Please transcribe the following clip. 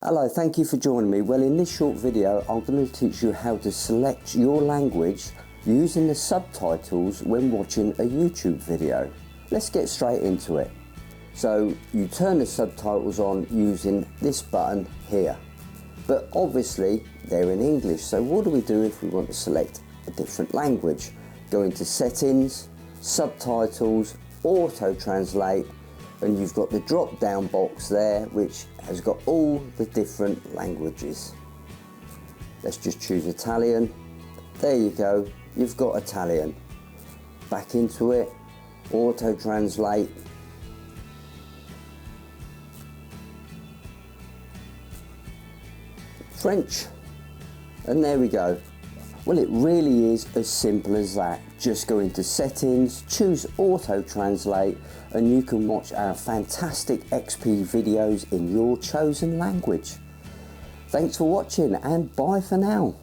Hello, thank you for joining me. Well, in this short video I'm going to teach you how to select your language using the subtitles when watching a YouTube video. Let's get straight into it. So you turn the subtitles on using this button here, but obviously they're in English, so what do we do if we want to select a different language? Go into settings, subtitles, auto translate, and you've got the drop down box there which has got all the different languages. Let's just choose Italian. There you go, you've got Italian. Back into it, auto translate. French, and there we go. Well, it really is as simple as that. Just go into settings, choose auto translate, and you can watch our fantastic XP videos in your chosen language. Thanks for watching, and bye for now.